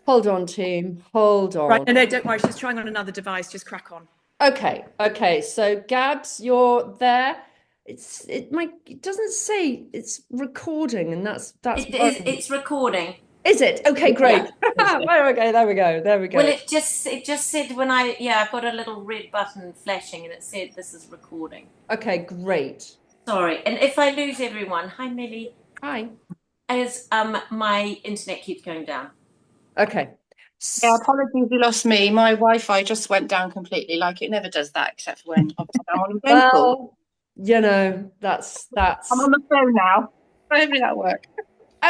Hold on, team. Hold on. Right, no, don't worry. She's trying on another device. Just crack on. Okay. So Gabs, you're there. It doesn't say it's recording, and that's It is. It's recording. Is it? Okay, great. There we go. Well, it just said when I've got a little red button flashing, and it said this is recording. Okay, great. Sorry, and if I lose everyone, hi Millie. Hi. As my internet keeps going down. Okay. Yeah, apologies you lost me. My Wi-Fi just went down completely, like it never does that, except for when obviously I'm on a phone call. Well, that's I'm on the phone now. Hopefully that work.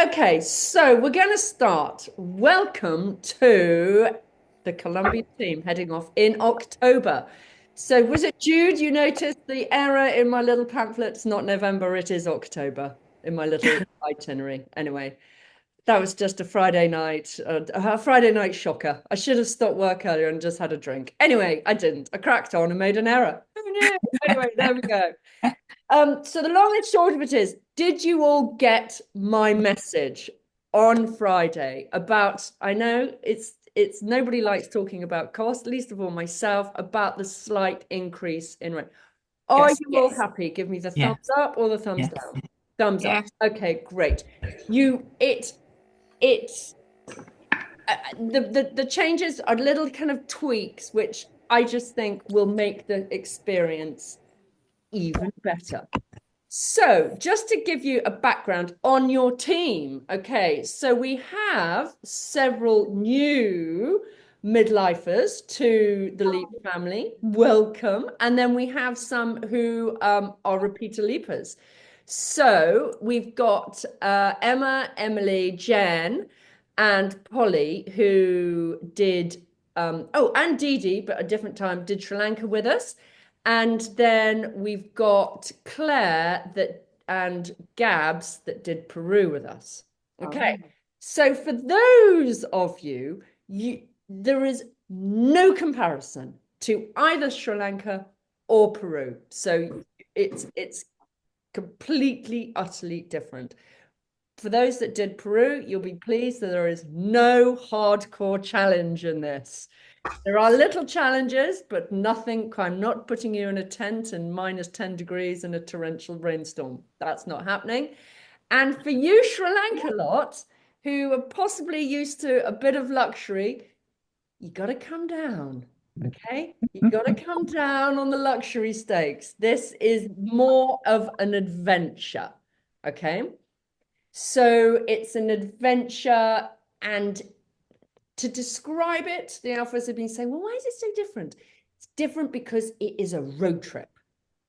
Okay, so we're going to start. Welcome to the Colombia team heading off in October. So was it Jude? You noticed the error in my little pamphlet? It's not November, it is October in my little itinerary. Anyway, that was just a Friday night shocker. I should have stopped work earlier and just had a drink. Anyway, I didn't. I cracked on and made an error. Oh no. Anyway, there we go. So the long and short of it is, did you all get my message on Friday about, I know it's nobody likes talking about cost, least of all myself, about the slight increase in rent. Are you all happy? Give me the thumbs up or the thumbs down. Thumbs up. Okay, great. The changes are little kind of tweaks, which I just think will make the experience even better. So just to give you a background on your team, okay, so we have several new midlifers to the Leap family. Welcome. And then we have some who are repeater leapers. So we've got Emma, Emily, Jen, and Polly, who did, and Dee Dee, but at a different time, did Sri Lanka with us. And then we've got Claire and Gabs that did Peru with us. Okay. So for those of you, there is no comparison to either Sri Lanka or Peru. So it's completely, utterly different. For those that did Peru, you'll be pleased that there is no hardcore challenge in this. There are little challenges, but nothing. I'm not putting you in a tent in minus 10 degrees in a torrential rainstorm. That's not happening. And for you Sri Lanka lot, who are possibly used to a bit of luxury, you got to come down, okay? You got to come down on the luxury stakes. This is more of an adventure, okay? So it's an adventure, and to describe it, the alphas have been saying, well, why is it so different? It's different because it is a road trip.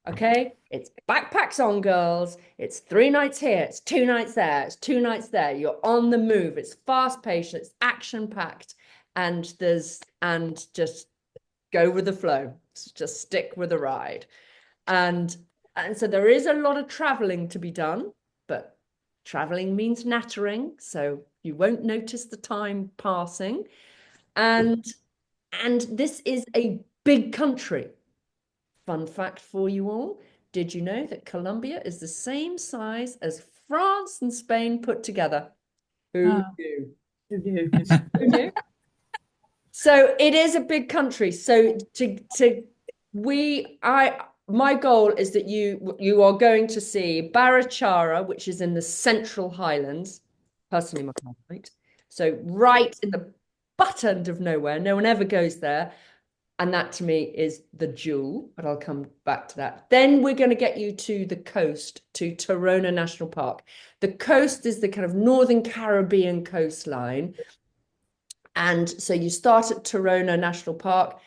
Okay, it's backpacks on, girls. It's 3 nights here, it's 2 nights there, it's 2 nights there. You're on the move. It's fast-paced, it's action-packed, and just go with the flow. Just stick with the ride. And so there is a lot of traveling to be done, but traveling means nattering, so you won't notice the time passing. And this is a big country. Fun fact for you all, did you know that Colombia is the same size as France and Spain put together? Who knew? Who knew? Who knew? So it is a big country. So my goal is that you are going to see Barachara, which is in the Central Highlands, personally my favorite. So right in the butt end of nowhere. No one ever goes there. And that to me is the jewel, but I'll come back to that. Then we're going to get you to the coast, to Torona National Park. The coast is the kind of Northern Caribbean coastline. And so you start at Torona National Park,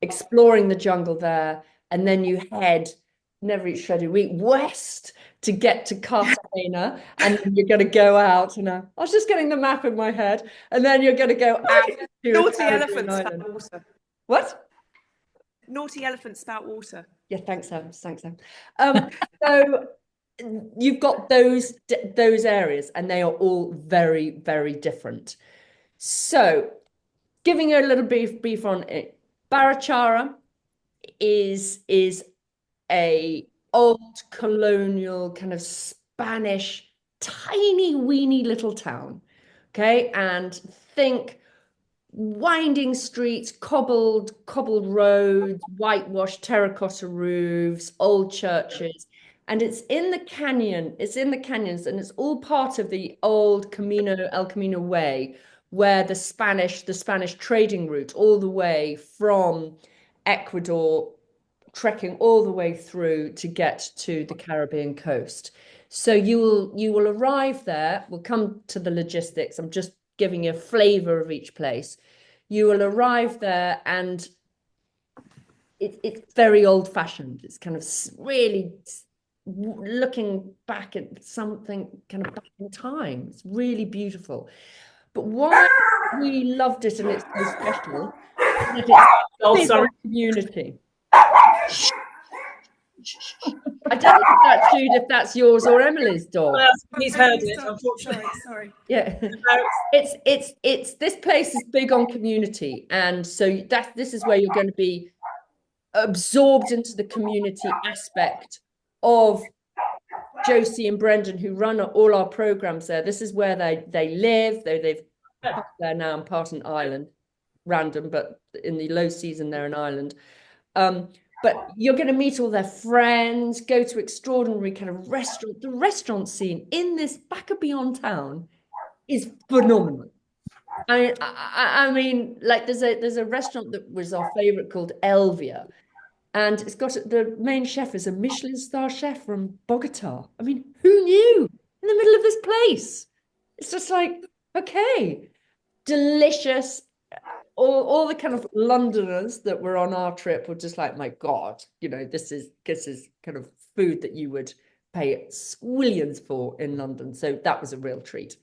exploring the jungle there, and then you head, never eat shredded wheat, west to get to Cartagena, and then you're going to go out. And I was just getting the map in my head, and then you're going to go out to Naughty elephants spout water. What? Naughty elephants spout water. Yeah, thanks, Sam. Thanks, Sam. So you've got those areas, and they are all very, very different. So, giving you a little brief on it, Barachara is a old colonial kind of Spanish, tiny weeny little town. Okay, and think winding streets, cobbled roads, whitewashed terracotta roofs, old churches. And it's in the canyon, it's in the canyons, and it's all part of the old El Camino Way, where the Spanish trading route all the way from Ecuador, trekking all the way through to get to the Caribbean coast. So you will arrive there. We'll come to the logistics. I'm just giving you a flavor of each place. You will arrive there, and it's very old fashioned. It's kind of really looking back at something kind of back in time. It's really beautiful. But why we loved it and it's so special is that it's a community. I don't know if that's Jude, if that's yours or Emily's dog. He's heard it, unfortunately. Sorry. Yeah, it's this place is big on community, and so this is where you're going to be absorbed into the community aspect of Josie and Brendan, who run all our programs there. This is where they live. They've part there now and part an island, random, but in the low season they're an island. But you're going to meet all their friends, go to extraordinary kind of restaurant. The restaurant scene in this back of beyond town is phenomenal. I mean, like there's a restaurant that was our favorite called Elvia, and it's got the main chef is a Michelin star chef from Bogota. I mean, who knew? In the middle of this place, it's just like, okay, delicious. All the kind of Londoners that were on our trip were just like, my God, this is kind of food that you would pay squillions for in London. So that was a real treat.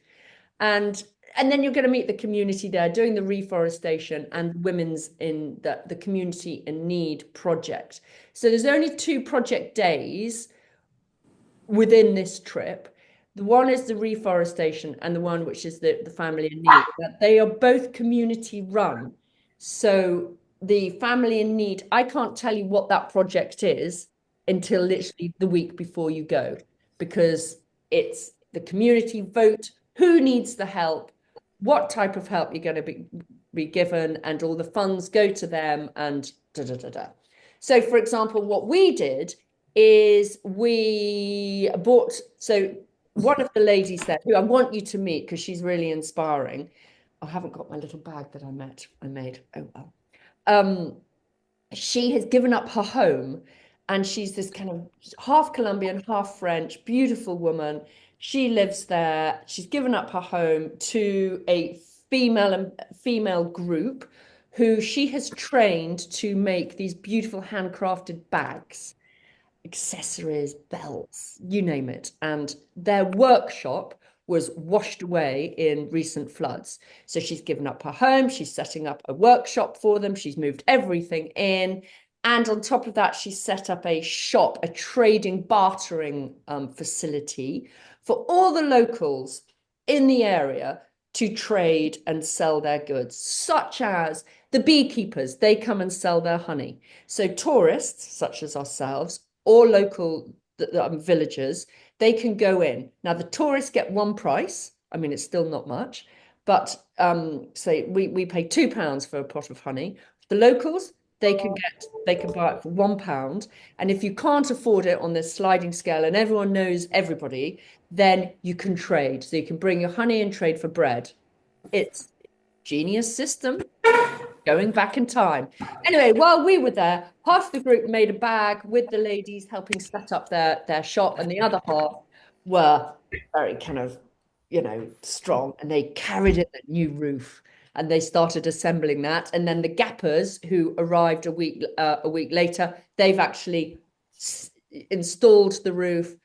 And then you're going to meet the community there doing the reforestation and women's in the community in need project. So there's only 2 project days within this trip. The one is the reforestation and the one which is the family in need. They are both community run. So the family in need, I can't tell you what that project is until literally the week before you go, because it's the community vote, who needs the help, what type of help you're going to be given, and all the funds go to them, and da da da da. So for example, what we did is we bought, so one of the ladies there, who I want you to meet because she's really inspiring. I haven't got my little bag that I made. Oh well. She has given up her home, and she's this kind of half Colombian, half French, beautiful woman. She lives there. She's given up her home to a female group who she has trained to make these beautiful handcrafted bags, accessories, belts, you name it. And their workshop was washed away in recent floods. So she's given up her home, she's setting up a workshop for them, she's moved everything in. And on top of that, she's set up a shop, a trading, bartering facility for all the locals in the area to trade and sell their goods, such as the beekeepers, they come and sell their honey. So tourists, such as ourselves, or local villagers, they can go in. Now, the tourists get one price. I mean, it's still not much, but say we pay £2 for a pot of honey. The locals, they can buy it for £1. And if you can't afford it on this sliding scale and everyone knows everybody, then you can trade. So you can bring your honey and trade for bread. It's a genius system. Going back in time. Anyway, while we were there, half the group made a bag with the ladies helping set up their shop, and the other half were very kind of, strong, and they carried in the new roof and they started assembling that. And then the gappers who arrived a week later, they've actually installed the roof,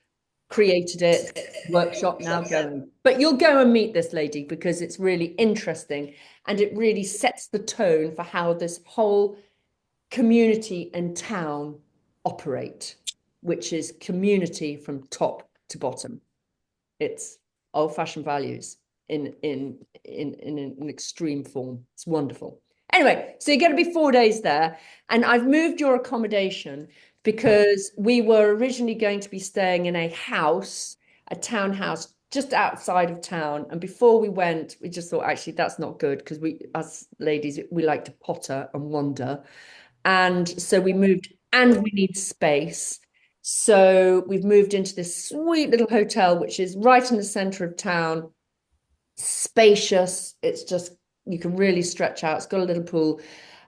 created it, workshop now going. But you'll go and meet this lady because it's really interesting, and it really sets the tone for how this whole community and town operate, which is community from top to bottom. It's old-fashioned values in an extreme form. It's wonderful. Anyway, so you're going to be 4 days there, and I've moved your accommodation because we were originally going to be staying in a house, a townhouse just outside of town. And before we went, we just thought, actually, that's not good because we, as ladies, we like to potter and wander. And so we moved, and we need space. So we've moved into this sweet little hotel, which is right in the center of town, spacious. It's just, you can really stretch out. It's got a little pool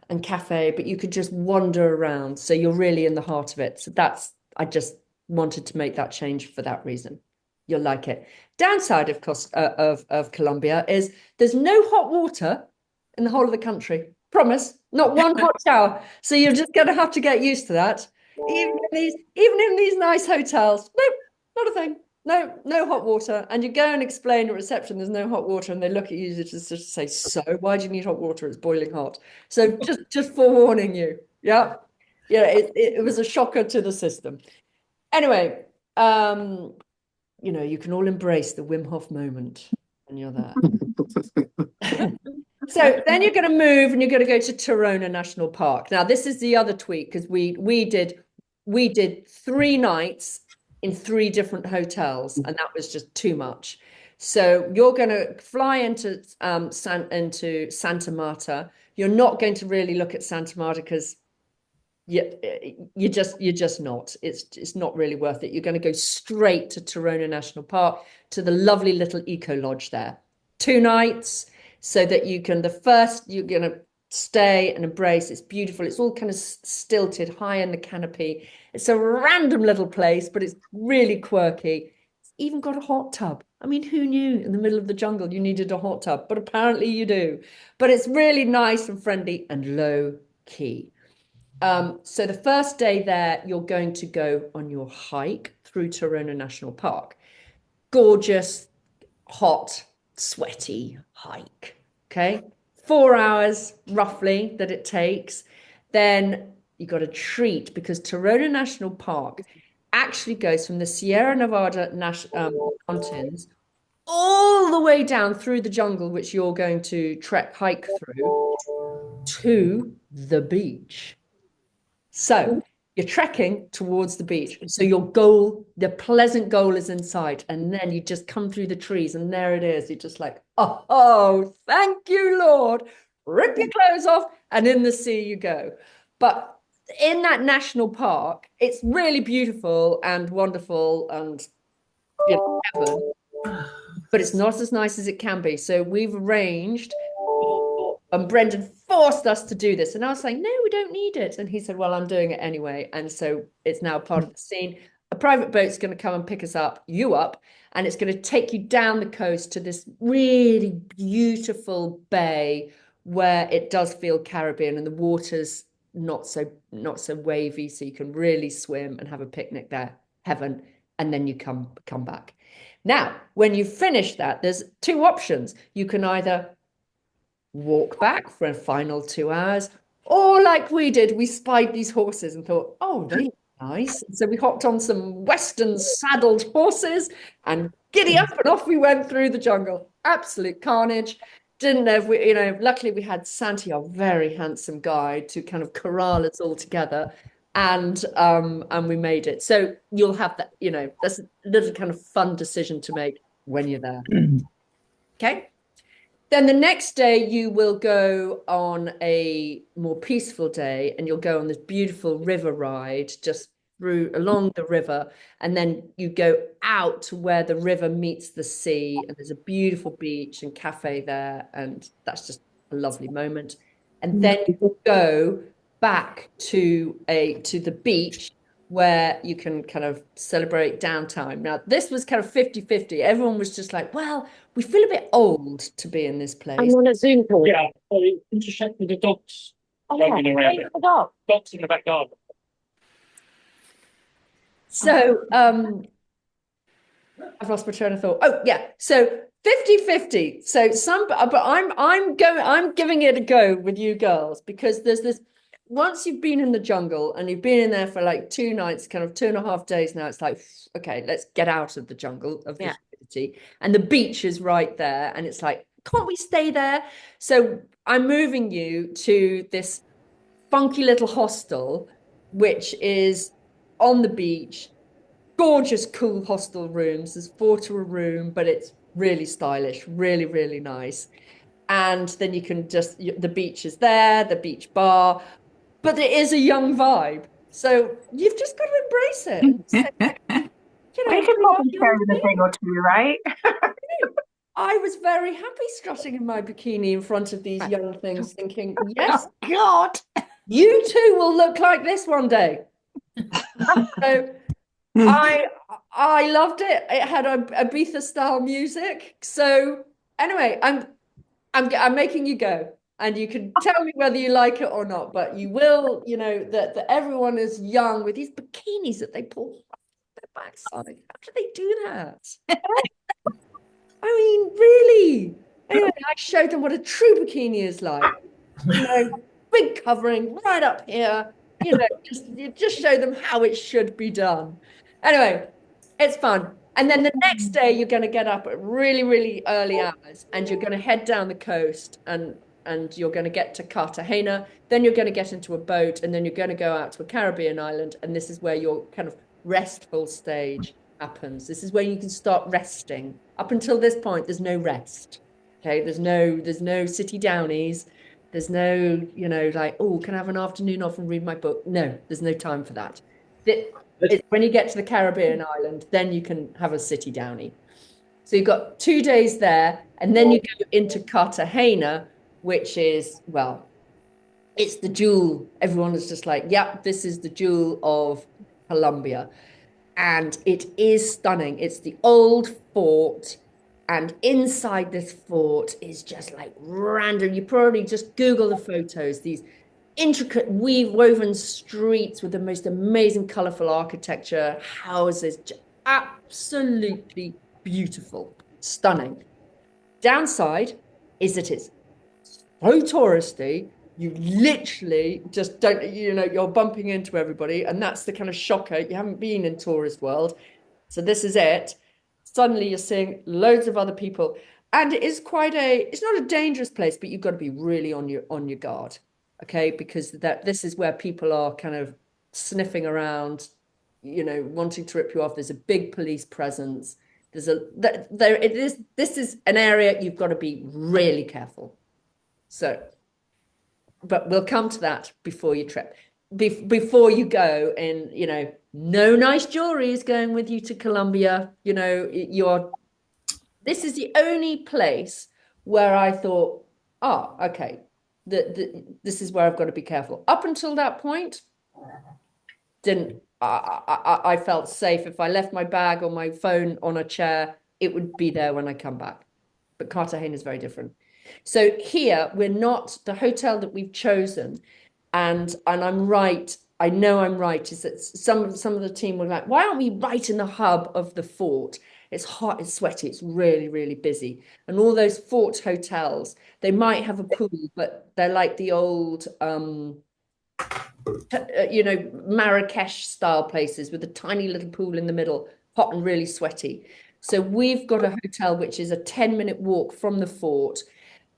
and cafe, but you could just wander around. So you're really in the heart of it. So I just wanted to make that change for that reason. You'll like it. Downside of Colombia is there's no hot water in the whole of the country. Promise, not one hot shower. So you're just going to have to get used to that. Even in these nice hotels, nope, not a thing. No hot water. And you go and explain at reception there's no hot water, and they look at you just say, so why do you need hot water? It's boiling hot. So just forewarning you. Yeah. Yeah, it was a shocker to the system. Anyway, you can all embrace the Wim Hof moment when you're there. So then you're going to move and you're going to go to Torona National Park. Now, this is the other tweak because we did 3 nights in 3 different hotels, and that was just too much. So you're going to fly into Santa Marta. You're not going to really look at Santa Marta because you're just not. It's not really worth it. You're going to go straight to Torona National Park, to the lovely little eco lodge there. 2 nights, so that you're going to stay and embrace. It's beautiful. It's all kind of stilted, high in the canopy. It's a random little place, but it's really quirky. It's even got a hot tub. I mean, who knew in the middle of the jungle you needed a hot tub? But apparently you do. But it's really nice and friendly and low key. So the first day there, you're going to go on your hike through Torona National Park. Gorgeous, hot, sweaty hike. Okay. 4 hours roughly that it takes. Then you got a treat because Torona National Park actually goes from the Sierra Nevada mountains all the way down through the jungle, which you're going to hike through, to the beach. So you're trekking towards the beach. So your goal, the pleasant goal, is in sight. And then you just come through the trees and there it is. You're just like, oh, thank you, Lord. Rip your clothes off and in the sea you go. But in that national park, it's really beautiful and wonderful and heaven. But it's not as nice as it can be. So we've arranged, and Brendan forced us to do this. And I was like, no, we don't need it. And he said, well, I'm doing it anyway. And so it's now part of the scene. A private boat's going to come and pick us up, and it's going to take you down the coast to this really beautiful bay where it does feel Caribbean and the water's not so wavy. So you can really swim and have a picnic there. Heaven. And then you come back. Now, when you finish that, there's 2 options. You can either walk back for a final 2 hours, or like we did, we spied these horses and thought, oh, they look nice. And so we hopped on some Western saddled horses and giddy up, and off we went through the jungle. Absolute carnage. Didn't know if we, luckily we had Santi, our very handsome guide, to kind of corral us all together. And we made it. So you'll have that, that's a little kind of fun decision to make when you're there. Okay. Then the next day you will go on a more peaceful day, and you'll go on this beautiful river ride just along the river, and then you go out to where the river meets the sea, and there's a beautiful beach and cafe there, and that's just a lovely moment. And then you go back to the beach where you can kind of celebrate downtime. Now, this was kind of 50-50. Everyone was just like, well, we feel a bit old to be in this place. I'm on a Zoom call. Yeah, so intersect with the dogs roaming around. Dogs in the back garden. So I've lost my train of thought. Oh, yeah. So 50-50. So but I'm giving it a go with you girls, because there's this, once you've been in the jungle and you've been in there for like 2 nights, kind of 2.5 days now, it's like, okay, let's get out of the jungle of the humidity. And the beach is right there. And it's like, can't we stay there? So I'm moving you to this funky little hostel, which is on the beach, gorgeous, cool hostel rooms. There's 4 to a room, but it's really stylish, really, really nice. And then you can just, the beach is there, the beach bar, but it is a young vibe. So you've just got to embrace it. And say, We could we are probably share young with a thing or two, right? people. I was very happy strutting in my bikini in front of these young things, thinking, yes, God. you too will look like this one day. So I loved it. It had a Ibiza style music. So anyway, I'm making you go, and you can tell me whether you like it or not. But you will, that everyone is young with these bikinis that they pull off their backside. How do they do that? I mean, really? Anyway, I showed them what a true bikini is like. Big covering right up here. Just show them how it should be done. Anyway, it's fun. And then the next day, you're going to get up at really, really early hours, and you're going to head down the coast, and you're going to get to Cartagena. Then you're going to get into a boat, and then you're going to go out to a Caribbean island. And this is where your kind of restful stage happens. This is where you can start resting. Up until this point, there's no rest. Okay, there's no city downies. There's no, like, oh, can I have an afternoon off and read my book? No, there's no time for that. It's when you get to the Caribbean island, then you can have a city downy. So you've got 2 days there, and then you go into Cartagena, which is, well, it's the jewel. Everyone is just like, yep, this is the jewel of Colombia. And it is stunning. It's the old fort. And inside this fort is just like random. You probably just Google the photos, these intricate weave-woven streets with the most amazing, colorful architecture, houses, absolutely beautiful, stunning. Downside is that it's so touristy. You literally just don't, you're bumping into everybody, and that's the kind of shocker. You haven't been in tourist world, so this is it. Suddenly you're seeing loads of other people, and it's not a dangerous place, but you've got to be really on your guard, okay? Because this is where people are kind of sniffing around, wanting to rip you off. There's a big police presence. This is an area you've got to be really careful. So, but we'll come to that before your trip. Before you go, and no nice jewelry is going with you to Colombia. This is the only place where I thought, oh, okay, this is where I've got to be careful. Up until that point, I felt safe. If I left my bag or my phone on a chair, it would be there when I come back. But Cartagena is very different. So here, we're not, the hotel that we've chosen, and I'm right, I know I'm right, is that some of the team were like, why aren't we right in the hub of the fort? It's hot, it's sweaty, it's really, really busy. And all those fort hotels, they might have a pool, but they're like the old, Marrakesh style places with a tiny little pool in the middle, hot and really sweaty. So we've got a hotel which is a 10-minute walk from the fort.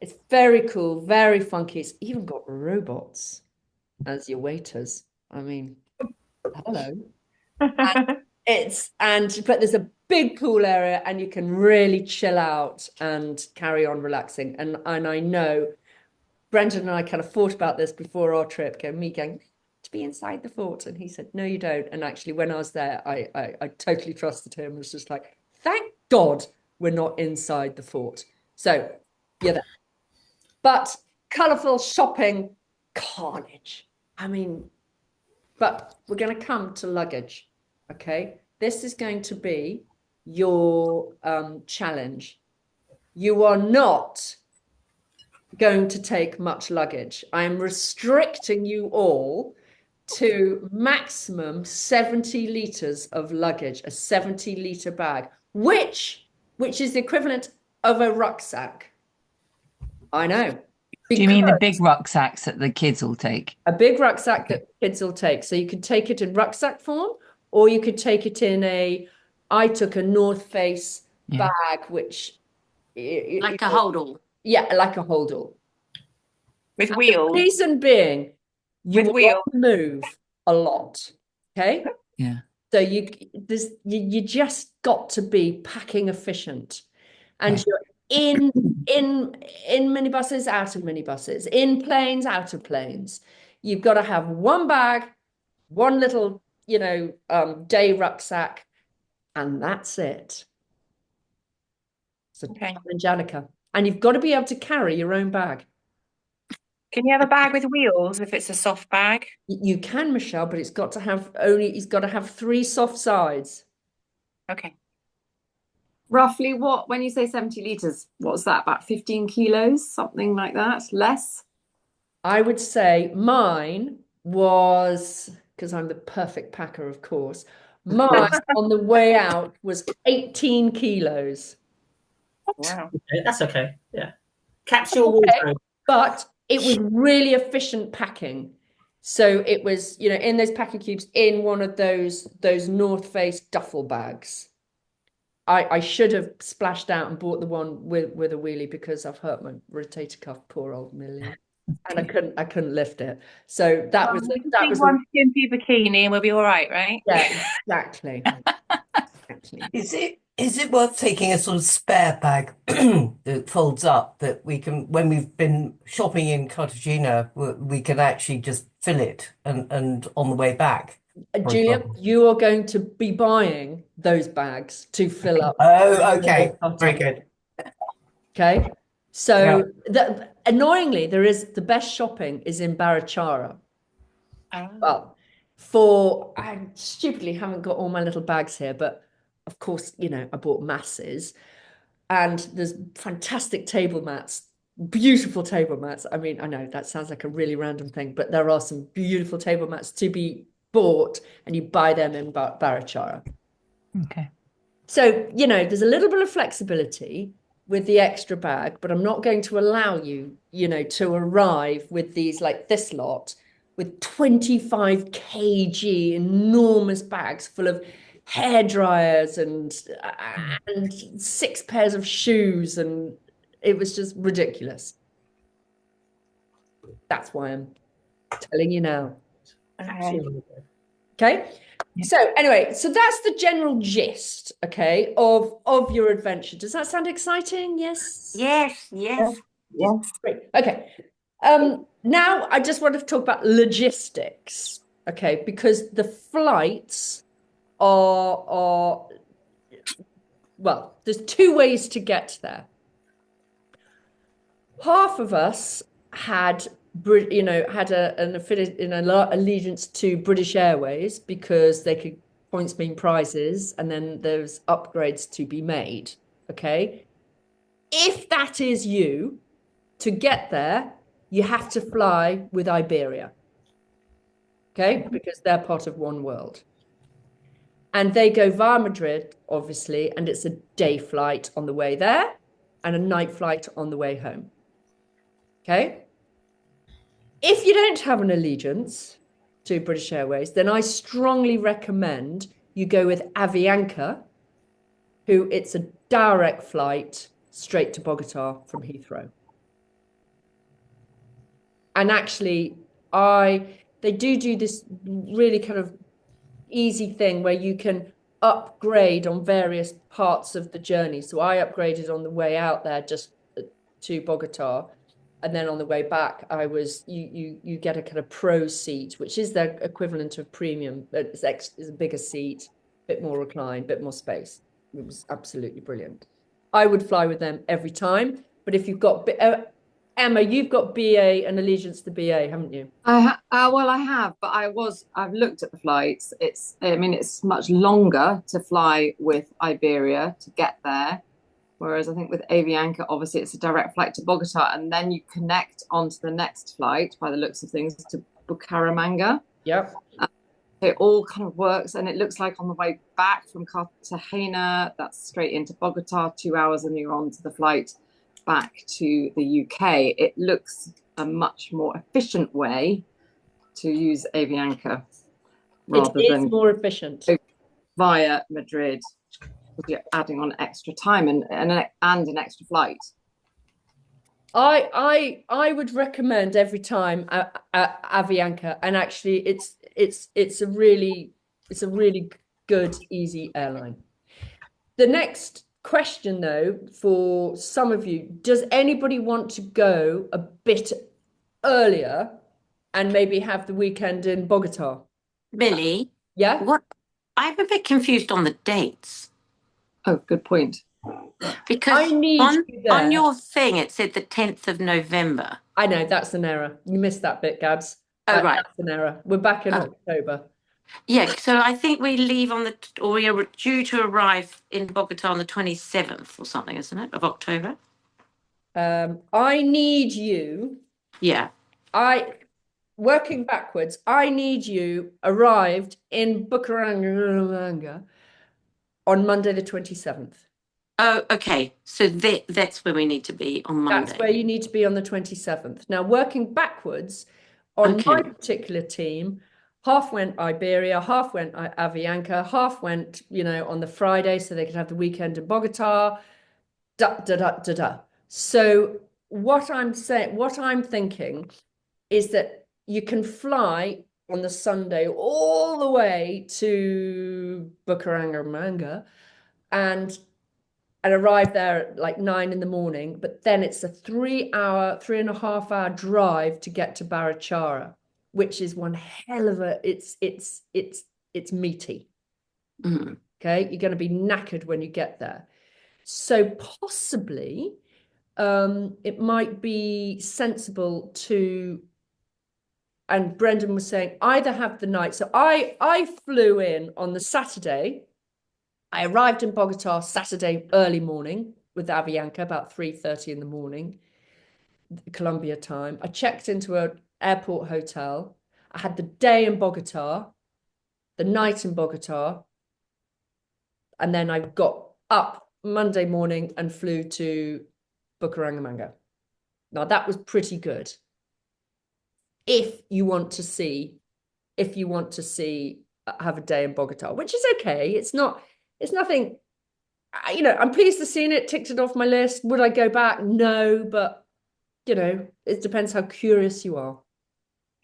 It's very cool, very funky. It's even got robots as your waiters. I mean, hello. But there's a big pool area, and you can really chill out and carry on relaxing. And I know Brendan and I kind of thought about this before our trip, going to be inside the fort, and he said, no, you don't. And actually, when I was there, I totally trusted him. It was just like, thank God we're not inside the fort. So yeah, but colourful shopping carnage. I mean, but we're going to come to luggage, okay? This is going to be your challenge. You are not going to take much luggage. I'm restricting you all to maximum 70 litres of luggage, a 70-litre bag, which is the equivalent of a rucksack. I know. Do you mean the big rucksacks that the kids will take? A big rucksack that kids will take. So you could take it in rucksack form, or you could take it in I took a North Face bag, which... Like a holdall. Yeah, like a holdall. With wheels. The reason being, you will move a lot, okay? Yeah. So you just got to be packing efficient, and you're in minibuses, out of minibuses, in planes, out of planes. You've got to have one bag, one little, day rucksack, and that's it. So Okay. challenge Annika. And you've got to be able to carry your own bag. Can you have a bag with wheels if it's a soft bag? You can, Michelle, but it's got to have 3 soft sides. Okay. Roughly what, when you say 70 litres, what's that, about 15 kilos, something like that? Less? I would say mine was, because I'm the perfect packer, of course, mine on the way out was 18 kilos. Wow. Okay, that's okay. Yeah. Capsule Okay. wardrobe. But it was really efficient packing. So it was, in those packing cubes in one of those North Face duffel bags. I should have splashed out and bought the one with a wheelie because I've hurt my rotator cuff, poor old Millie. And I couldn't lift it. So that was We can that see was one skimpy bikini and we'll be all right? yeah, exactly. Exactly. Is it worth taking a sort of spare bag that folds up that we can, when we've been shopping in Cartagena, we can actually just fill it and on the way back, for Julia, example? you are going to be buying those bags to fill up. Oh, okay. Very good. Okay. So Yeah. annoyingly, the best shopping is in Barachara. Oh. Well, I stupidly haven't got all my little bags here, but of course, I bought masses, and there's fantastic table mats, beautiful table mats. I mean, I know that sounds like a really random thing, but there are some beautiful table mats to be bought, and you buy them in Barachara. Okay. So, there's a little bit of flexibility with the extra bag, but I'm not going to allow you, to arrive with these, like this lot, with 25 kg enormous bags full of hair dryers and 6 pairs of shoes, and it was just ridiculous. That's why I'm telling you now. Okay. Okay. So anyway, so that's the general gist, okay, of your adventure. Does that sound exciting? Yes. Yes, yes. Yes. Great. Okay. Now I just want to talk about logistics, okay, because the flights are well, there's 2 ways to get there. Half of us had an affiliate allegiance to British Airways because they could points mean prizes, and then there's upgrades to be made. Okay, if that is you, to get there, you have to fly with Iberia. Okay, because they're part of One World. And they go via Madrid, obviously, and it's a day flight on the way there and a night flight on the way home. Okay. If you don't have an allegiance to British Airways, then I strongly recommend you go with Avianca, who it's a direct flight straight to Bogota from Heathrow. And actually, they do this really kind of easy thing where you can upgrade on various parts of the journey. So I upgraded on the way out there just to Bogota, and then on the way back, you get a kind of pro seat, which is the equivalent of premium, but it's a bigger seat, a bit more recline, a bit more space. It was absolutely brilliant. I would fly with them every time, but if you've got Emma, you've got BA and allegiance to BA, haven't you? Well, I have, but I've looked at the flights. It's much longer to fly with Iberia to get there. Whereas I think with Avianca, obviously it's a direct flight to Bogota, and then you connect onto the next flight, by the looks of things, to Bucaramanga. Yep. It all kind of works, and it looks like on the way back from Cartagena, that's straight into Bogota, 2 hours, and you're on to the flight back to the UK. It looks a much more efficient way to use Avianca rather than more efficient via Madrid. You're adding on extra time and an extra flight. I would recommend every time Avianca, and actually it's a really It's a really good, easy airline. The next question, though, for some of you, does anybody want to go a bit earlier and maybe have the weekend in Bogota? Billy, Yeah? what? I'm a bit confused on the dates Oh, good point. because I need on you there. on your thing it said the 10th of November. I know, that's an error. You missed that bit, Gabs. Oh, right. That's an error. We're back in Oh. October. Yeah, so I think we leave or we are due to arrive in Bogota on the 27th or something, isn't it, of October? I need you. Yeah. Working backwards, I need you arrived in Bucaramanga on Monday the 27th. Oh, okay. So that's where we need to be on Monday. That's where you need to be on the 27th. Now, working backwards, on my particular team, half went Iberia, half went Avianca, half went, on the Friday so they could have the weekend in Bogota. So what I'm thinking is that you can fly on the Sunday all the way to Bucaramanga and arrive there at like 9 in the morning, but then it's a 3.5 hour drive to get to Barachara, which is one hell of it's meaty. Mm. Okay, you're going to be knackered when you get there. So possibly it might be sensible to, and Brendan was saying, either have the night. So I flew in on the Saturday. I arrived in Bogota Saturday early morning with Avianca, about 3:30 in the morning, Colombia time. I checked into an airport hotel. I had the day in Bogota, the night in Bogota, and then I got up Monday morning and flew to Bucaramanga. Now that was pretty good. If you want to see, have a day in Bogota, which is okay. It's nothing, I'm pleased to see it, ticked it off my list. Would I go back? No, but it depends how curious you are.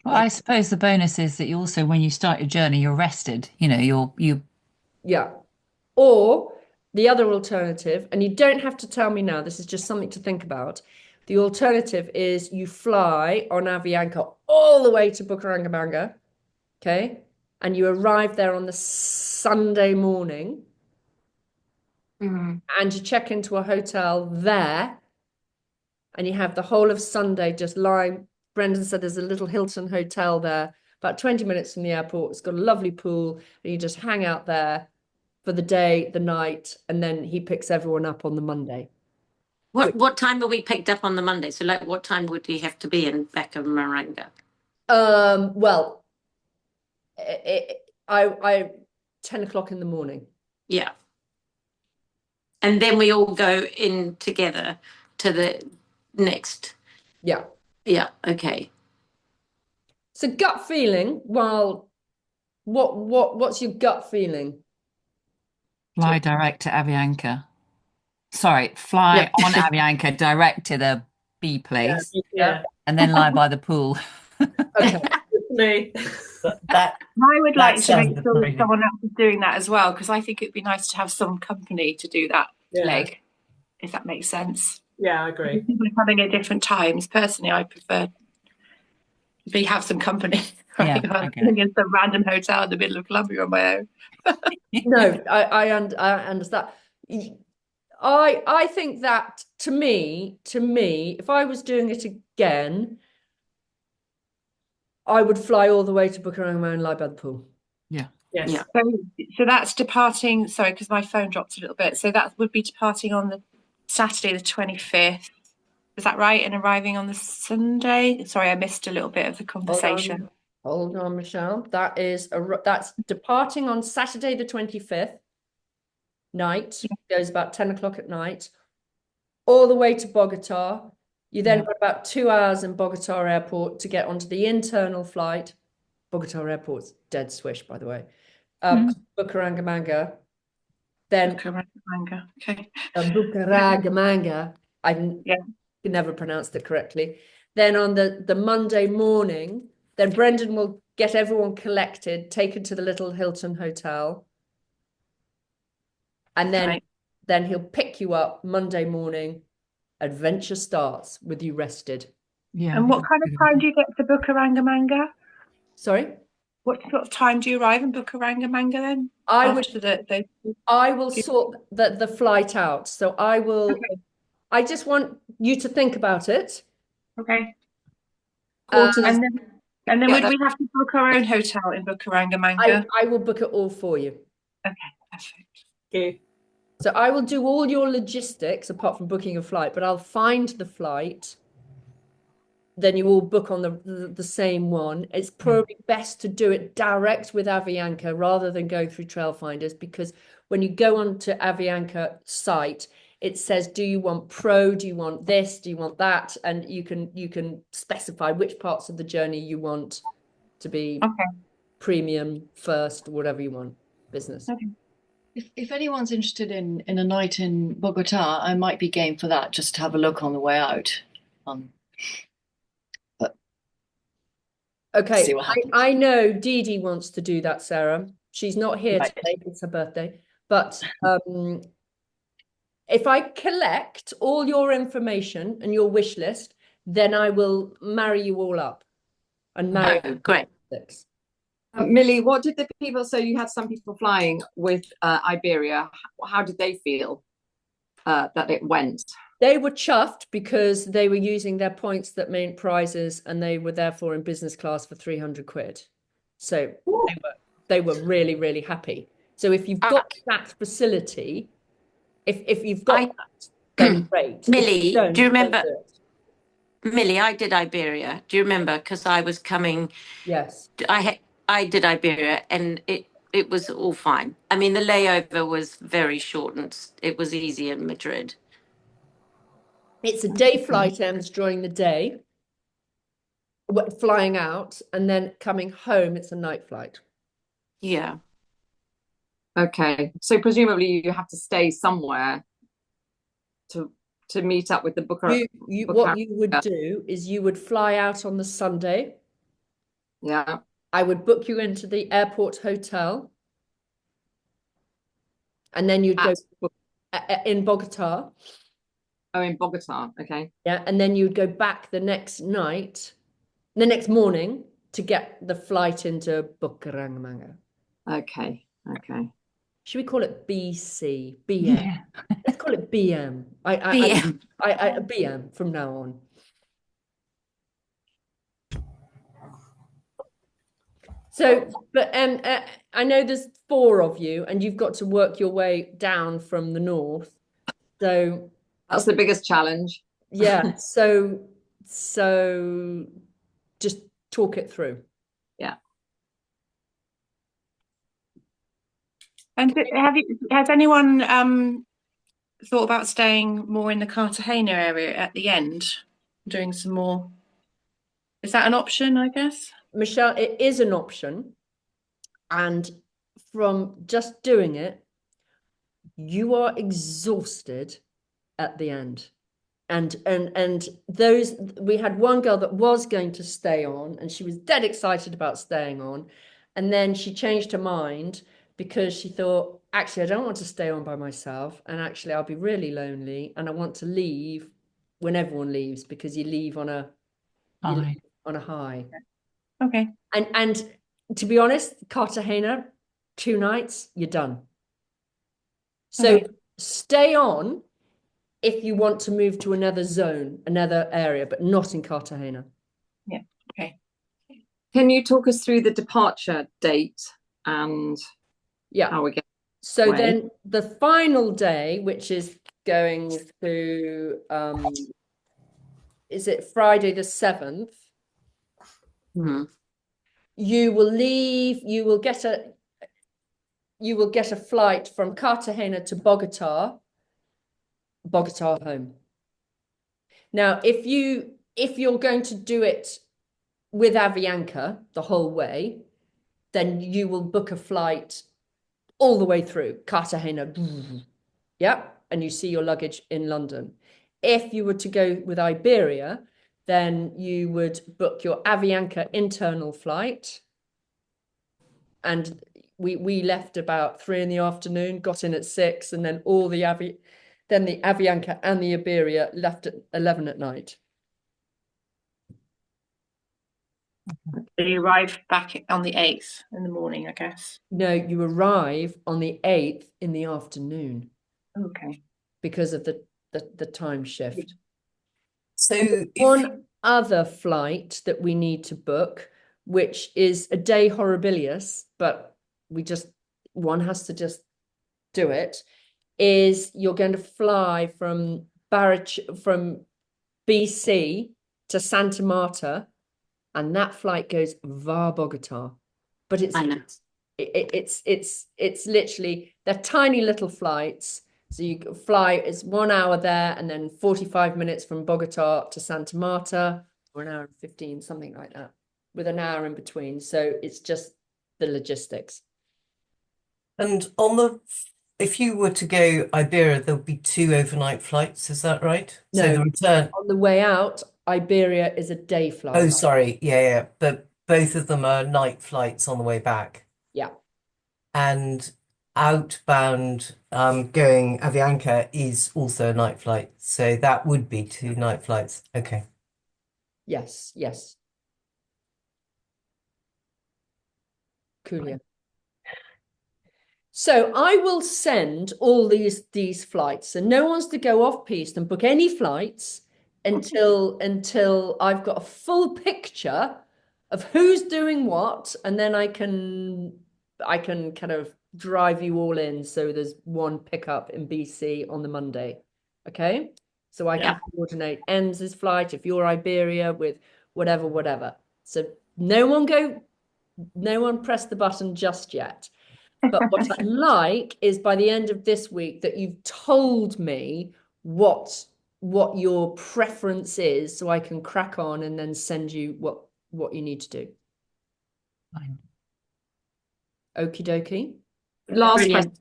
Well, I suppose the bonus is that you also, when you start your journey, you're rested. Yeah. Or the other alternative, and you don't have to tell me now, this is just something to think about. The alternative is you fly on Avianca all the way to Bucaramanga, okay? And you arrive there on the Sunday morning, and you check into a hotel there, and you have the whole of Sunday just lying. Brendan said there's a little Hilton hotel there, about 20 minutes from the airport. It's got a lovely pool, and you just hang out there for the day, the night, and then he picks everyone up on the Monday. What time were we picked up on the Monday? So like what time would we have to be in Bucaramanga? Well, I 10 o'clock in the morning. Yeah. And then we all go in together to the next. Yeah. Yeah, okay. So gut feeling, well, what's your gut feeling? Fly direct to Avianca. Sorry, fly on Avianca direct to the B place, and then lie by the pool. Okay. Me. That I would like to sounds make sure brilliant. someone else is doing that as well, because I think it'd be nice to have some company to do that leg, if that makes sense. Yeah, I agree. People coming at different times. Personally, I prefer to have some company. Yeah, Rather okay. than in some random hotel in the middle of Colombia on my own. No, I understand. I think that to me, if I was doing it again, I would fly all the way to Bucaramanga and lie by the pool. Yeah. Yes. Yeah. So that's departing. Sorry, because my phone dropped a little bit. So that would be departing on the Saturday, the 25th. Is that right? And arriving on the Sunday? Sorry, I missed a little bit of the conversation. Hold on, Michelle. That's departing on Saturday the 25th night. Goes about 10 o'clock at night, all the way to Bogota. You then got about 2 hours in Bogota airport to get onto the internal flight. Bogota airport's dead swish, by the way. Bucaramanga. Then Bucaramanga. Okay. Bucaramanga. I can never pronounced it correctly. Then on the Monday morning, then Brendan will get everyone collected, taken to the little Hilton hotel, and then he'll pick you up Monday morning. Adventure starts with you rested. Yeah. And what kind of time do you get to Bucaramanga? Sorry? What sort of time do you arrive in Bucaramanga then? I will sort the flight out. So I just want you to think about it. Okay. And then would we have to book our own hotel in Bucaramanga? I will book it all for you. Okay, perfect. Okay. So I will do all your logistics apart from booking a flight, but I'll find the flight. Then you all book on the same one. It's probably best to do it direct with Avianca rather than going through Trailfinders, because when you go onto Avianca site, it says, do you want pro? Do you want this? Do you want that? And you can specify which parts of the journey you want to be premium, first, whatever you want, business. Okay. If anyone's interested in a night in Bogota, I might be game for that, just to have a look on the way out. Okay, see what happens. I know Dee Dee wants to do that, Sarah. She's not here today, it's her birthday. But if I collect all your information and your wish list, then I will marry you all up and marry. Oh, great. Millie, what did the people, so you had some people flying with Iberia, how did they feel that it went? They were chuffed because they were using their points that meant prizes, and they were therefore in business class for 300 quid. So they were really, really happy. So if you've got that facility, if you've got that, then great. Millie, do you remember? Millie, I did Iberia. Do you remember? Because I was coming. Yes. I did Iberia, and it was all fine. I mean, the layover was very short, and it was easy in Madrid. It's a day flight, ends during the day, flying out, and then coming home, it's a night flight. Yeah. Okay, so presumably you have to stay somewhere to meet up with the booker. What you would do is you would fly out on the Sunday. Yeah. I would book you into the airport hotel, and then you'd go in Bogota. Oh, in Bogota, okay. Yeah, and then you'd go back the next morning to get the flight into Bucaramanga. Okay. Should we call it BC? BM? Yeah. Let's call it BM. BM. BM from now on. So, but I know there's 4 of you, and you've got to work your way down from the north. So that's the biggest challenge. Yeah. so just talk it through. Yeah. And has anyone thought about staying more in the Cartagena area at the end, doing some more? Is that an option, I guess? Michelle, it is an option. And from just doing it, you are exhausted at the end. And those, we had one girl that was going to stay on, and she was dead excited about staying on. And then she changed her mind because she thought, actually, I don't want to stay on by myself. And actually, I'll be really lonely. And I want to leave when everyone leaves, because you leave on a high. Okay. And to be honest, Cartagena, 2 nights, you're done. So stay on if you want to move to another zone, another area, but not in Cartagena. Yeah. Okay. Can you talk us through the departure date and how we get so away? Then the final day, which is going to is it Friday the 7th? Mm-hmm. You will leave, you will get a flight from Cartagena to Bogota home. Now, if you're going to do it with Avianca the whole way, then you will book a flight all the way through Cartagena. Yeah, and you see your luggage in London. If you were to go with Iberia, then you would book your Avianca internal flight and we left about 3 in the afternoon, got in at 6, and then the Avianca and the Iberia left at 11 at night. You arrive back on the 8th in the morning, I guess. No, you arrive on the 8th in the afternoon. Okay. Because of the time shift. So one other flight that we need to book, which is a day horribilius, but one has to just do it, is you're going to fly from BC to Santa Marta, and that flight goes via Bogota. But it's literally, they're tiny little flights. So you fly, it's 1 hour there and then 45 minutes from Bogota to Santa Marta, or an hour and 15, something like that, with an hour in between. So it's just the logistics. And if you were to go Iberia, there'll be 2 overnight flights, is that right? No, so the return on the way out, Iberia is a day flight. Oh, sorry. Yeah. But both of them are night flights on the way back. Yeah. And outbound going Avianca is also a night flight. So that would be 2 night flights. Okay. Yes. Cool. So I will send all these flights, and no one's to go off piste and book any flights until I've got a full picture of who's doing what, and then I can kind of drive you all in. So there's one pickup in BC on the Monday. Okay. So I can coordinate Ems's flight if you're Iberia with whatever. So no one press the button just yet. But what I'd like is by the end of this week that you've told me what your preference is, so I can crack on and then send you what you need to do. Fine. Okie dokie. Last question,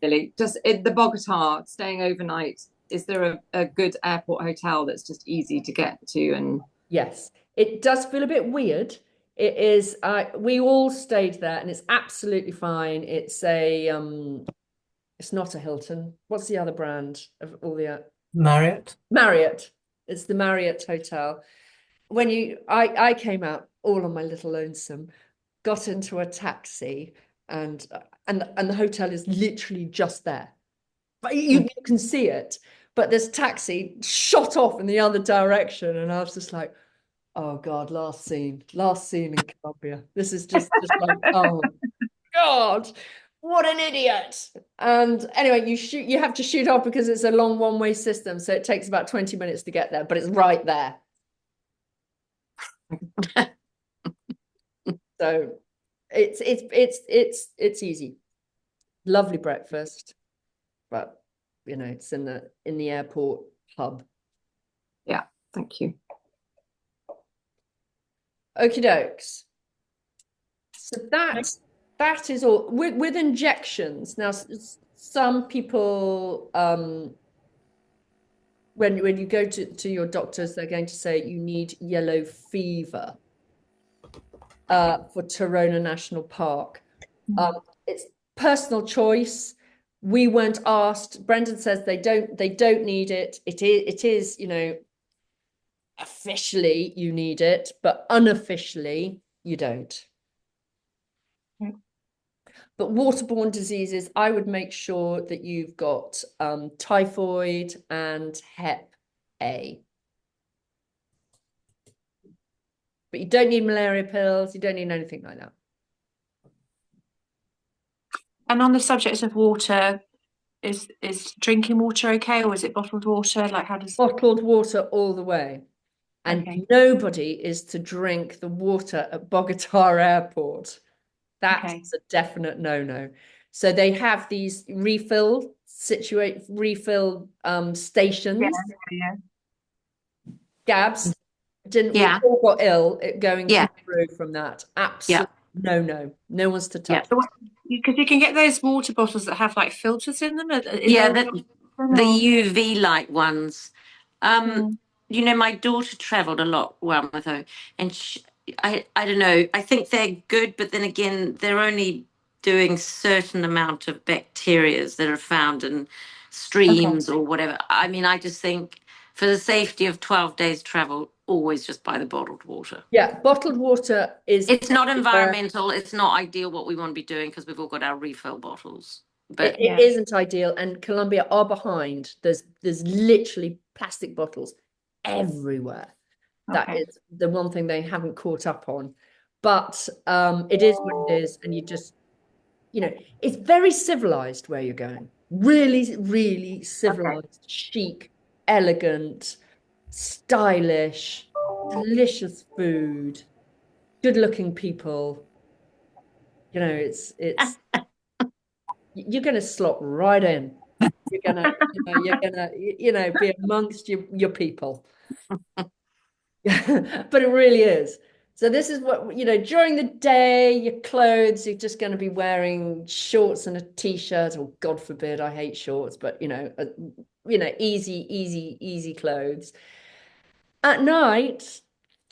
Lily. Just the Bogota, staying overnight, is there a good airport hotel that's just easy to get to? And yes, it does feel a bit weird. It is. We all stayed there, and it's absolutely fine. It's not a Hilton. What's the other brand of all the Marriott? Marriott. It's the Marriott Hotel. I came out all on my little lonesome, got into a taxi, and the hotel is literally just there. But you can see it, but this taxi shot off in the other direction, and I was just like, oh God, last scene in Colombia. This is just like, oh God, what an idiot. And anyway, you have to shoot off because it's a long one-way system. So it takes about 20 minutes to get there, but it's right there. So it's easy. Lovely breakfast, but it's in the airport hub. Yeah, thank you. Okie dokes. So that is all with injections. Now, some people, when you go to your doctors, they're going to say you need yellow fever for Torona National Park. It's personal choice. We weren't asked. Brendan says they don't need it. It is officially you need it, but unofficially you don't. But waterborne diseases, I would make sure that you've got typhoid and Hep A. But you don't need malaria pills. You don't need anything like that. And on the subject of water, is drinking water okay, or is it bottled water? Like, how does bottled water all the way? And nobody is to drink the water at Bogota Airport. That's a definite no-no. So they have these refill stations. Yeah. Gabs, we all got ill going through from that. Absolutely no. No one's to touch. Because you can get those water bottles that have like filters in them. The UV light ones. My daughter travelled a lot with her, and I don't know. I think they're good, but then again, they're only doing certain amount of bacterias that are found in streams or whatever. I mean, I just think for the safety of 12 days travel, always just buy the bottled water. Yeah, bottled water is. It's not environmental. It's not ideal what we want to be doing because we've all got our refill bottles. But It isn't ideal, and Colombia are behind. There's literally plastic bottles everywhere. That is the one thing they haven't caught up on. But it is what it is, and you just, it's very civilized where you're going. Really, really civilized, chic, elegant, stylish, delicious food, good-looking people. It's you're gonna slot right in. You're gonna, be amongst your people. But it really is. So this is what, during the day, your clothes, you're just going to be wearing shorts and a t-shirt, or God forbid, I hate shorts, but easy clothes. At night,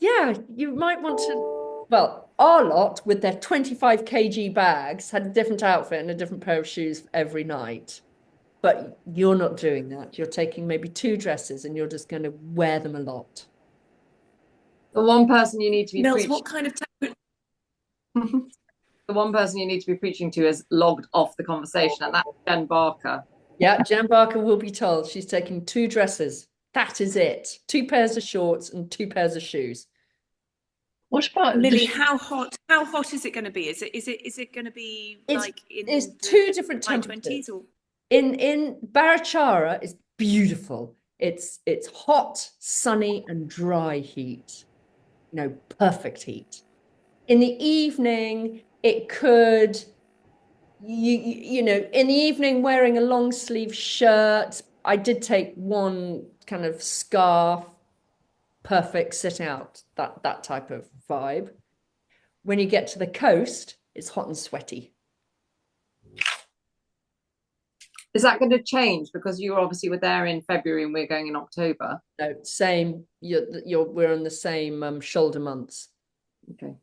yeah, you might want to, well, our lot with their 25 kg bags had a different outfit and a different pair of shoes every night. But you're not doing that. You're taking maybe 2 dresses and you're just going to wear them a lot. The one person you need to be Nils, preaching. what kind of The one person you need to be preaching to is logged off the conversation, and that's Jen Barker. Yeah, Jen Barker will be told she's taking 2 dresses. That is it. 2 pairs of shorts and 2 pairs of shoes. What about Lily? How hot is it going to be? Is it going to be like it's 2 different temperatures. 20s or in Barachara is beautiful. It's hot, sunny, and dry heat. Perfect heat. In the evening, it could, in the evening, wearing a long sleeve shirt. I did take one kind of scarf, perfect sit out, that type of vibe. When you get to the coast, it's hot and sweaty. Is that going to change because you obviously were there in February and we're going in October? No, same. We're in the same shoulder months. Okay.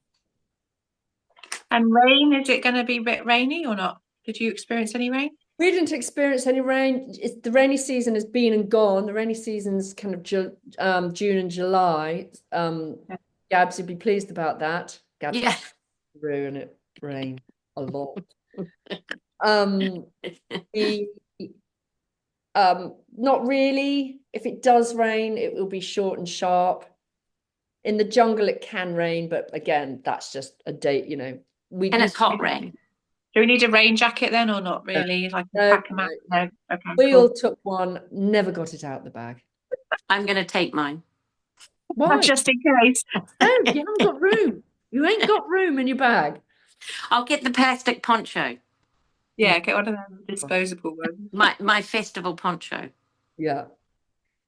And rain, is it going to be a bit rainy or not? Did you experience any rain? We didn't experience any rain. The rainy season has been and gone. The rainy season's kind of June and July. Gabs would be pleased about that. Gabs ruin it rain a lot. Not really. If it does rain, it will be short and sharp. In the jungle, it can rain, but again, that's just a day. And it's hot rain. Do we need a rain jacket then, or not really? Like pack a mat? No. Okay. We all took one. Never got it out the bag. I'm going to take mine. Why? Just in case. No, you haven't got room. You ain't got room in your bag. I'll get the plastic poncho. Yeah, get one of them disposable ones. My festival poncho. Yeah.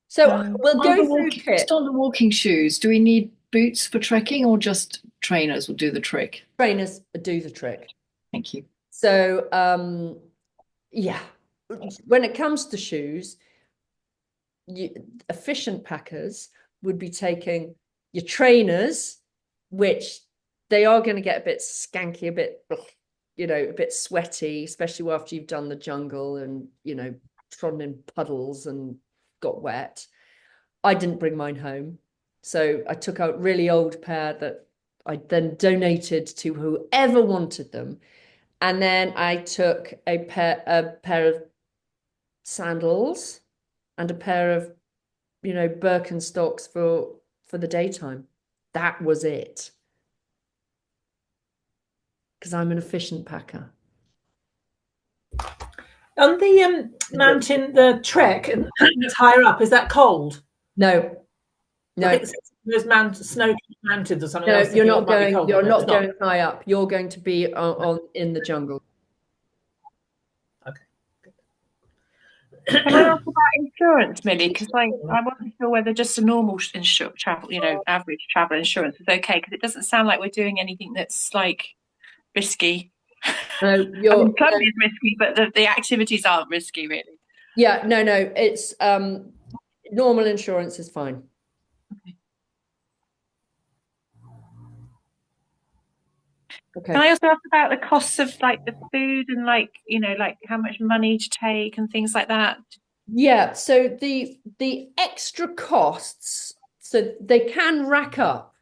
So we'll go through kit. Just on the walking shoes, do we need boots for trekking, or just trainers will do the trick? Trainers do the trick. Thank you. So, yeah, when it comes to shoes, efficient packers would be taking your trainers, which they are going to get a bit skanky, a bit sweaty, especially after you've done the jungle and, trodden in puddles and got wet. I didn't bring mine home. So I took a really old pair that I then donated to whoever wanted them. And then I took a pair of sandals and a pair of, Birkenstocks for the daytime. That was it. Because I'm an efficient packer. On the mountain, the trek, and it's higher up, is that cold? No. There's snow mountains or something. No, you're not going. You're not going high up. You're going to be in the jungle. Okay. Can I ask about insurance, Millie? Because I wasn't sure whether just a normal travel, average travel insurance is okay. Because it doesn't sound like we're doing anything that's like risky. No, travel is risky, but the activities aren't risky, really. Yeah, no. It's normal insurance is fine. Okay. Can I also ask about the costs of like the food and like, you know, like how much money to take and things like that? Yeah, so the extra costs, so they can rack up.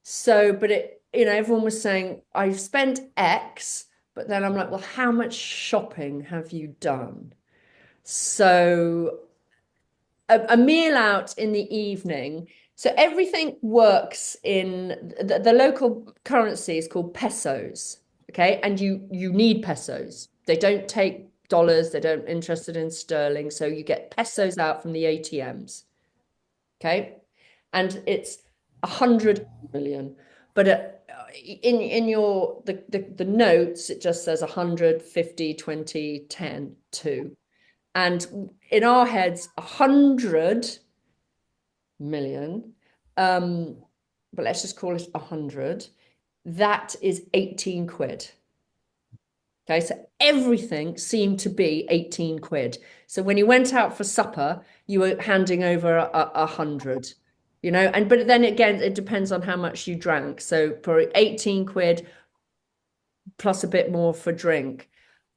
So, but it, everyone was saying, I've spent X, but then I'm like, well, how much shopping have you done? So a meal out in the evening. So everything works in the local currency is called pesos. Okay. And you need pesos. They don't take dollars, they don't interested in sterling. So you get pesos out from the ATMs. Okay. And it's 100 million. But in your the notes, it just says 100, 50, 20, 10, 2. And in our heads, 100 million, but let's just call it 100. That is 18 quid. Okay, so everything seemed to be 18 quid. So when you went out for supper, you were handing over 100, but then again, it depends on how much you drank. So for 18 quid plus a bit more for drink.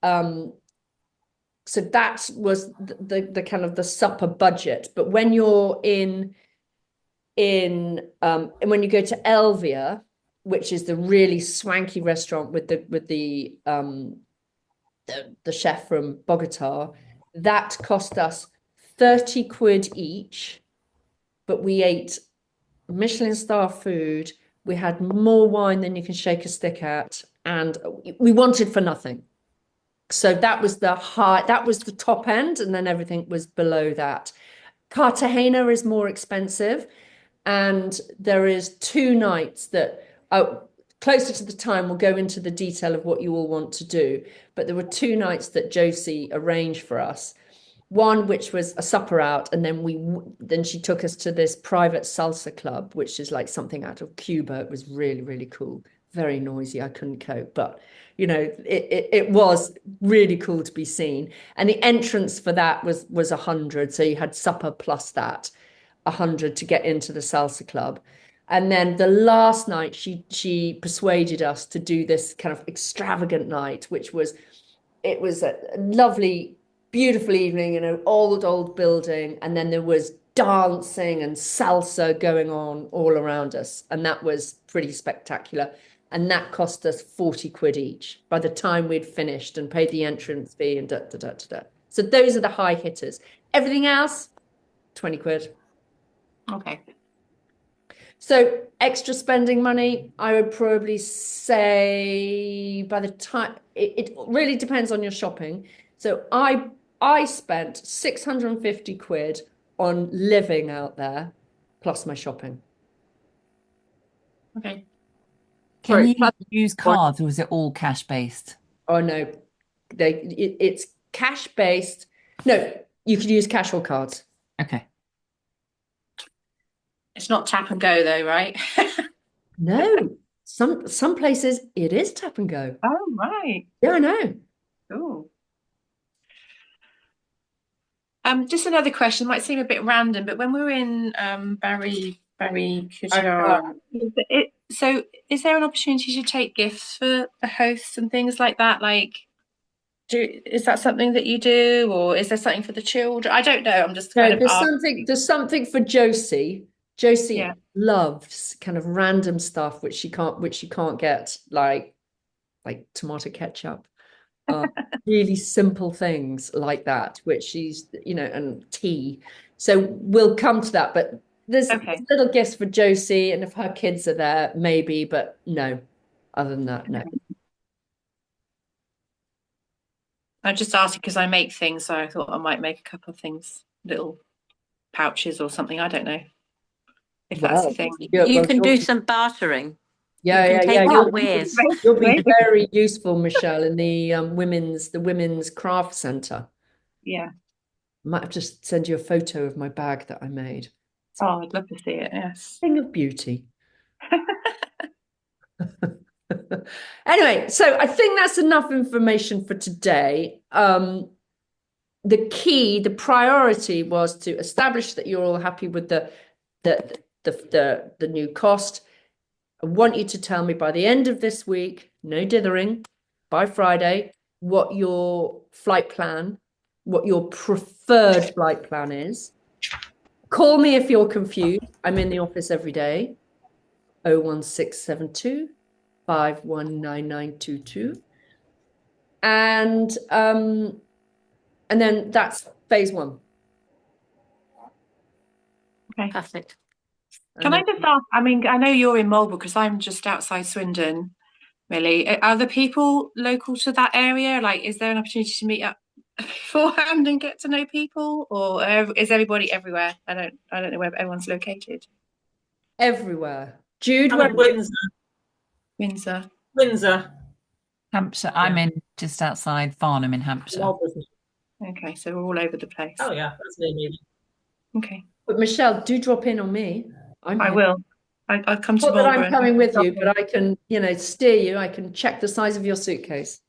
So that was the kind of the supper budget. But when you're in and when you go to Elvia, which is the really swanky restaurant with the chef from Bogota, that cost us 30 quid each, but we ate Michelin star food. We had more wine than you can shake a stick at, and we wanted for nothing. So that was that was the top end, and then everything was below that. Cartagena is more expensive, and there is 2 nights that closer to the time we'll go into the detail of what you all want to do. But there were 2 nights that Josie arranged for us. One which was a supper out, and then she took us to this private salsa club, which is like something out of Cuba. It was really, really cool. Very noisy. I couldn't cope, but it was really cool to be seen. And the entrance for that was 100. So you had supper plus that, 100 to get into the salsa club. And then the last night she persuaded us to do this kind of extravagant night, it was a lovely, beautiful evening in an old building. And then there was dancing and salsa going on all around us. And that was pretty spectacular. And that cost us 40 quid each by the time we'd finished and paid the entrance fee and da da da da da. So those are the high hitters. Everything else, 20 quid. Okay. So extra spending money, I would probably say by the time it really depends on your shopping. So I spent 650 quid on living out there plus my shopping. Okay. Can you use cards, or is it all cash based? Oh no, it's cash based. No, you could use cash or cards. Okay. It's not tap and go though, right? No, some places it is tap and go. Oh, right. Yeah, I know. Cool. Just another question, might seem a bit random, but when we were in Barry Kujar, so is there an opportunity to take gifts for the hosts and things like that? Like, is that something that you do, or is there something for the children? I don't know. I'm just kind of asking. There's something for Josie. Josie loves kind of random stuff which you can't get, like tomato ketchup. Really simple things like that, which she's, and tea. So we'll come to that, but there's little gifts for Josie, and if her kids are there, maybe, but no, other than that, no. I just asked because I make things, so I thought I might make a couple of things, little pouches or something. I don't know if that's the thing. You can do some bartering. Yeah. You'll be very useful, Michelle, in the women's craft centre. Yeah. I might have to send you a photo of my bag that I made. Oh, I'd love to see it. Yes. Thing of beauty. Anyway, so I think that's enough information for today. The priority was to establish that you're all happy with the new cost. I want you to tell me by the end of this week no dithering, by Friday, what your preferred flight plan is. Call me if you're confused. I'm in the office every day. 01672 519922. And then that's phase one. Okay. Perfect. Can I just ask, I mean, I know you're in Marlborough because I'm just outside Swindon, Millie. Are the people local to that area? Like, is there an opportunity to meet up beforehand and get to know people? Or is everybody everywhere? I don't know where everyone's located. Everywhere. Jude, I'm in Windsor. Windsor. Windsor. Hampshire. I'm in just outside Farnham in Hampshire. Okay, so we're all over the place. Oh yeah, that's near me. Okay. But Michelle, do drop in on me. I will. I'll come to Not that Marlborough. I'm coming with you, but I can, steer you. I can check the size of your suitcase.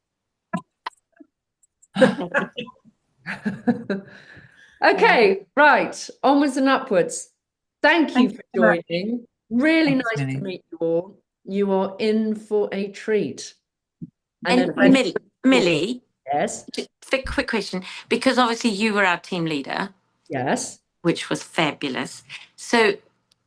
Okay, right. Onwards and upwards. Thank you for joining. Really Thanks, nice to Millie. meet you all. You are in for a treat. And Millie, yes, quick question, because obviously you were our team leader, yes, which was fabulous. So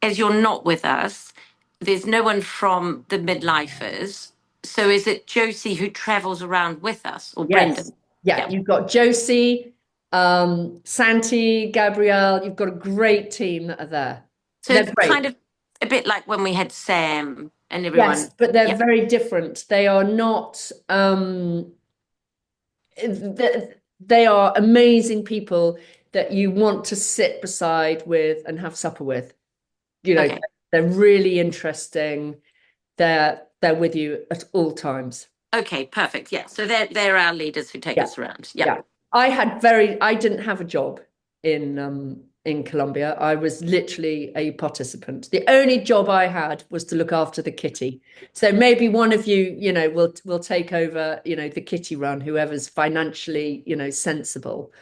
as you're not with us, there's no one from the midlifers. So is it Josie who travels around with us, or yes. Brendan? Yeah, you've got Josie, Santi, Gabrielle. You've got a great team that are there. So They're it's great. kind of a bit like when we had Sam and everyone. Yes, but they're very different. They are not. They are amazing people that you want to sit beside with and have supper with. Okay. They're really interesting. They're with you at all times. Okay, perfect. Yeah. So they're our leaders who take us around. Yeah. I didn't have a job in Colombia. I was literally a participant. The only job I had was to look after the kitty. So maybe one of you, will take over, the kitty run, whoever's financially, sensible.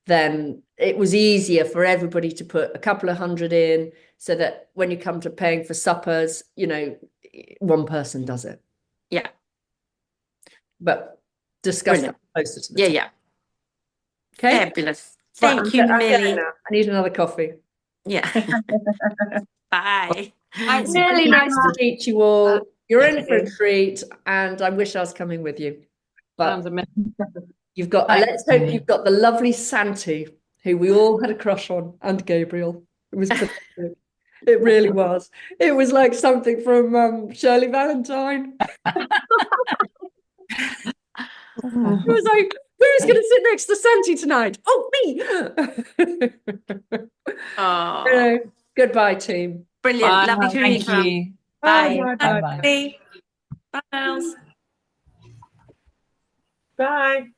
Then it was easier for everybody to put a couple of hundred in so that when you come to paying for suppers, one person does it. Yeah. But discuss that closer to the time. Yeah. Okay. Fabulous. Thank you, Millie. I need another coffee. Yeah. Bye. It's really nice to meet you all. You're in for a treat, and I wish I was coming with you. But you've got, let's hope you've got the lovely Santi, who we all had a crush on, and Gabriel. It was pathetic. It really was. It was like something from Shirley Valentine. It was like, who's going to sit next to Santi tonight? Oh, me. Oh. Goodbye, team. Brilliant. Bye. Lovely to meet you. Bye. Bye. Bye. Bye. Bye.